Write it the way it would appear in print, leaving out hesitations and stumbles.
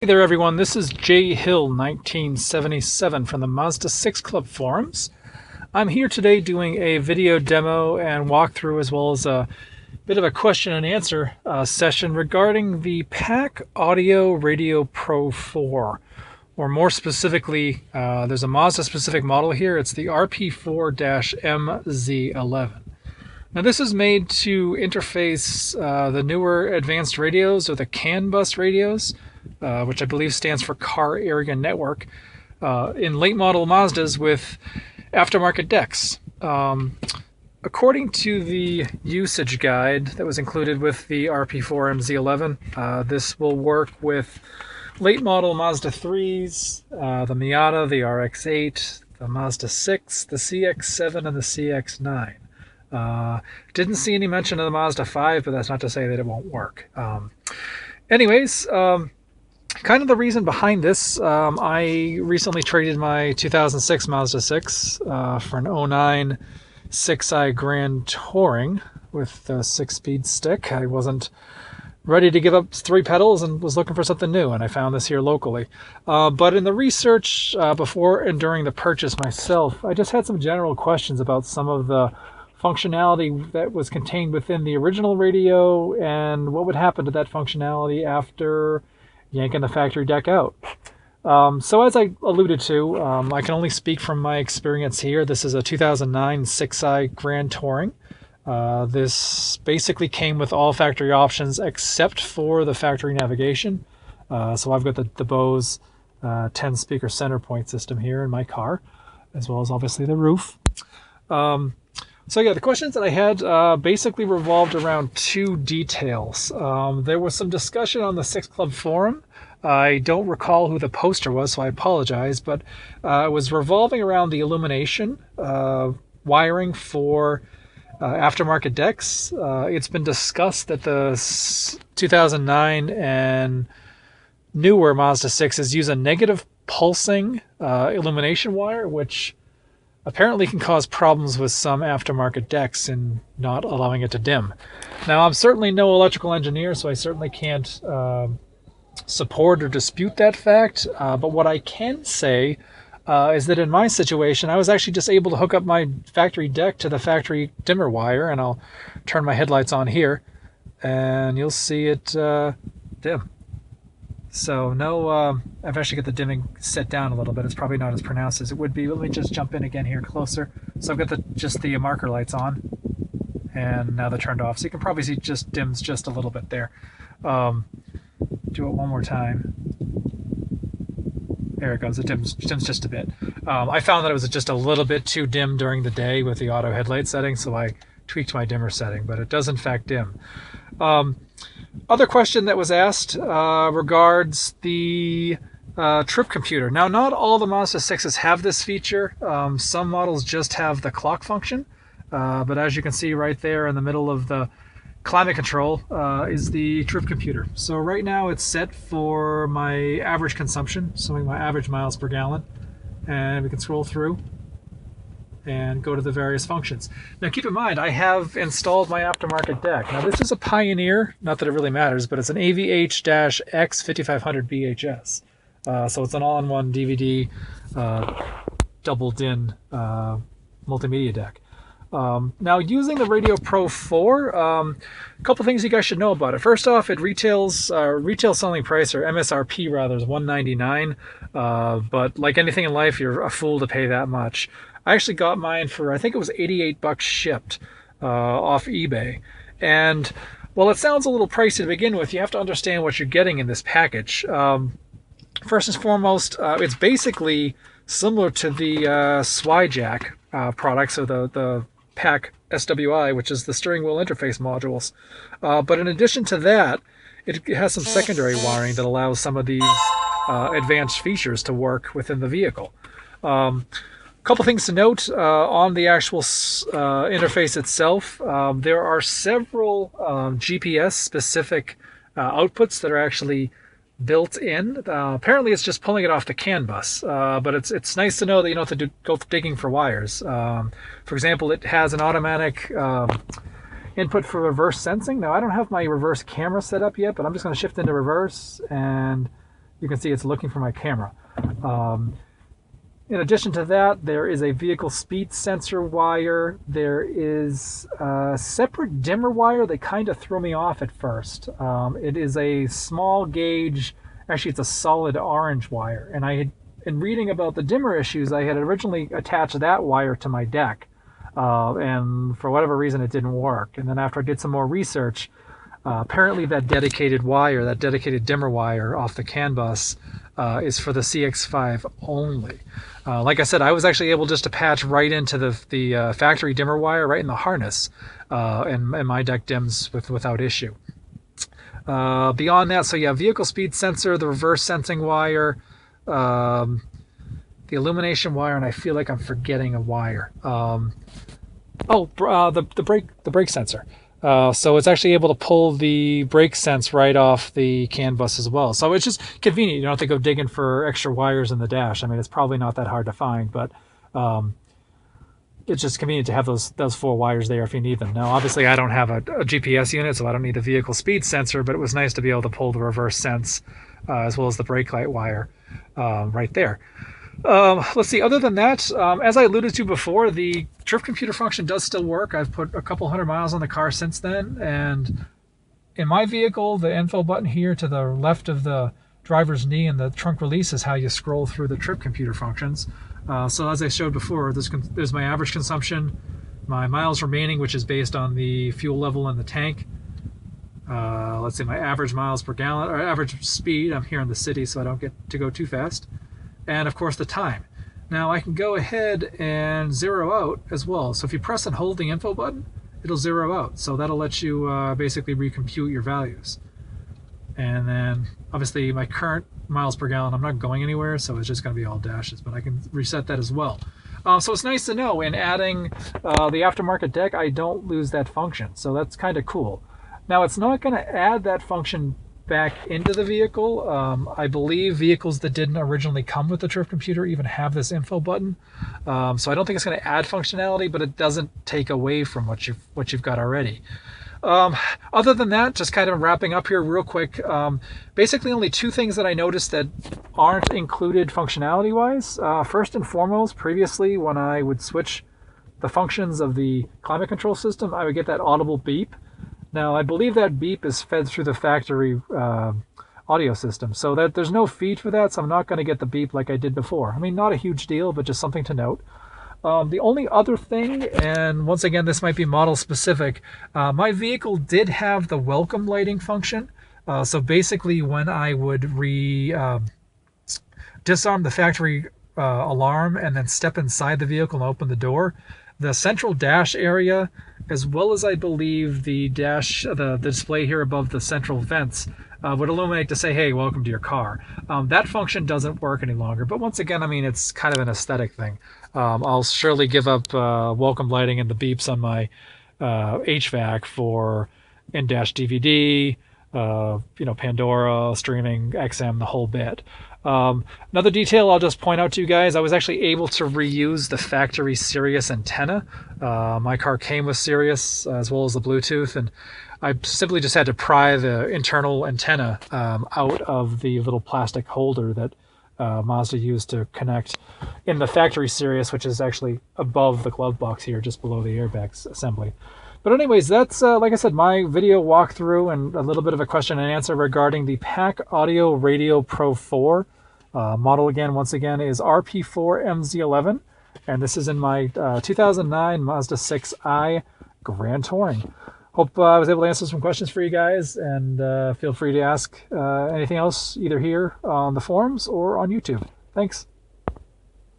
Hey there everyone, this is J Hill 1977 from the Mazda 6 Club forums. I'm here today doing a video demo and walkthrough as well as a bit of a question and answer session regarding the PAC Audio Radio Pro 4. Or more specifically, there's a Mazda specific model here. It's the RP4-MZ11. Now this is made to interface the newer advanced radios or the CAN bus radios, which I believe stands for Car Area Network, in late model Mazdas with aftermarket decks. According to the usage guide that was included with the RP4-MZ11, this will work with late model Mazda 3s, the Miata, the RX-8, the Mazda 6, the CX-7, and the CX-9. Didn't see any mention of the Mazda 5, but that's not to say that it won't work. Anyways, kind of the reason behind this, I recently traded my 2006 Mazda 6 for an 09 6i Grand Touring with a 6-speed stick. I wasn't ready to give up 3 pedals and was looking for something new, and I found this here locally. But in the research before and during the purchase myself, I just had some general questions about some of the functionality that was contained within the original radio and what would happen to that functionality after yanking the factory deck out. So as I alluded to, I can only speak from my experience here. This is a 2009 6i Grand Touring. This basically came with all factory options except for the factory navigation. So I've got the Bose 10-speaker center point system here in my car, as well as obviously the roof. So yeah, the questions that I had basically revolved around 2 details. There was some discussion on the 6 Club forum. I don't recall who the poster was, so I apologize, but it was revolving around the illumination wiring for aftermarket decks. It's been discussed that the 2009 and newer Mazda 6s use a negative pulsing illumination wire, which apparently can cause problems with some aftermarket decks in not allowing it to dim. Now, I'm certainly no electrical engineer, so I certainly can't support or dispute that fact. But what I can say is that in my situation, I was actually just able to hook up my factory deck to the factory dimmer wire, and I'll turn my headlights on here, and you'll see it dim. So no, I've actually got the dimming set down a little bit. It's probably not as pronounced as it would be. Let me just jump in again here closer. So I've got just the marker lights on, and now they're turned off. So you can probably see it just dims just a little bit there. Do it one more time. There it goes. It dims just a bit. I found that it was just a little bit too dim during the day with the auto headlight setting, so I tweaked my dimmer setting, but it does in fact dim. Other question that was asked regards the trip computer. Now, not all the Mazda 6s have this feature. Some models just have the clock function, but as you can see right there in the middle of the climate control is the trip computer. So right now it's set for my average consumption, showing my average miles per gallon, and we can scroll through and go to the various functions. Now keep in mind, I have installed my aftermarket deck. Now this is a Pioneer, not that it really matters, but it's an AVH-X 5500 BHS. So it's an all-in-one DVD double DIN multimedia deck. Now using the Radio Pro 4, a couple things you guys should know about it. First off, it retail selling price, or MSRP rather, is $199. But like anything in life, you're a fool to pay that much. I actually got mine for, I think it was $88 shipped off eBay. And while it sounds a little pricey to begin with, you have to understand what you're getting in this package. First and foremost, it's basically similar to the SWI-Jack product, so the PAC SWI, which is the steering wheel interface modules. But in addition to that, it has some secondary wiring that allows some of these advanced features to work within the vehicle. Couple things to note on the actual interface itself. There are several GPS-specific outputs that are actually built in. Apparently, it's just pulling it off the CAN bus, but it's nice to know that you don't have to go digging for wires. For example, it has an automatic input for reverse sensing. Now, I don't have my reverse camera set up yet, but I'm just going to shift into reverse and you can see it's looking for my camera. In addition to that, there is a vehicle speed sensor wire. There is a separate dimmer wire that kind of threw me off at first. It is a small gauge, actually it's a solid orange wire. And I had, in reading about the dimmer issues, I had originally attached that wire to my deck. And for whatever reason, it didn't work. And then after I did some more research, apparently that dedicated wire, that dedicated dimmer wire off the CAN bus is for the CX-5 only. Like I said, I was actually able just to patch right into the factory dimmer wire right in the harness, and my deck dims without issue. Beyond that, so yeah, vehicle speed sensor, the reverse sensing wire, the illumination wire, and I feel like I'm forgetting a wire. The brake sensor. So it's actually able to pull the brake sense right off the CAN bus as well. So it's just convenient. You don't have to go digging for extra wires in the dash. I mean, it's probably not that hard to find, but it's just convenient to have those 4 wires there if you need them. Now, obviously, I don't have a GPS unit, so I don't need the vehicle speed sensor, but it was nice to be able to pull the reverse sense as well as the brake light wire right there. Let's see, other than that, as I alluded to before, the trip computer function does still work. I've put a couple hundred miles on the car since then, and in my vehicle, the info button here to the left of the driver's knee and the trunk release is how you scroll through the trip computer functions. So as I showed before, there's my average consumption, my miles remaining, which is based on the fuel level in the tank. Let's see, my average miles per gallon, or average speed. I'm here in the city, so I don't get to go too fast. And of course the time. Now I can go ahead and zero out as well. So if you press and hold the info button, it'll zero out. So that'll let you basically recompute your values. And then obviously my current miles per gallon, I'm not going anywhere, so it's just going to be all dashes, but I can reset that as well. So it's nice to know in adding the aftermarket deck, I don't lose that function. So that's kind of cool. Now it's not going to add that function back into the vehicle. I believe vehicles that didn't originally come with the trip computer even have this info button. So I don't think it's going to add functionality, but it doesn't take away from what you've got already. Other than that, just kind of wrapping up here real quick, basically only 2 things that I noticed that aren't included functionality wise. First and foremost, previously when I would switch the functions of the climate control system, I would get that audible beep. Now, I believe that beep is fed through the factory audio system, so that there's no feed for that, so I'm not going to get the beep like I did before. I mean, not a huge deal, but just something to note. The only other thing, and once again, this might be model specific, my vehicle did have the welcome lighting function. So basically, when I would disarm the factory alarm and then step inside the vehicle and open the door, the central dash area, as well as I believe the dash, the display here above the central vents, would illuminate to say, hey, welcome to your car. That function doesn't work any longer, but once again, I mean, it's kind of an aesthetic thing. I'll surely give up welcome lighting and the beeps on my HVAC for in-dash DVD, Pandora, streaming, XM, the whole bit. Another detail I'll just point out to you guys, I was actually able to reuse the factory Sirius antenna. My car came with Sirius as well as the Bluetooth, and I simply just had to pry the internal antenna out of the little plastic holder that Mazda used to connect in the factory Sirius, which is actually above the glove box here, just below the airbags assembly. But anyways, that's, like I said, my video walkthrough and a little bit of a question and answer regarding the PAC Audio Radio Pro 4. Model again, once again, is RP4-MZ11. And this is in my 2009 Mazda 6i Grand Touring. Hope I was able to answer some questions for you guys, and feel free to ask anything else either here on the forums or on YouTube. Thanks.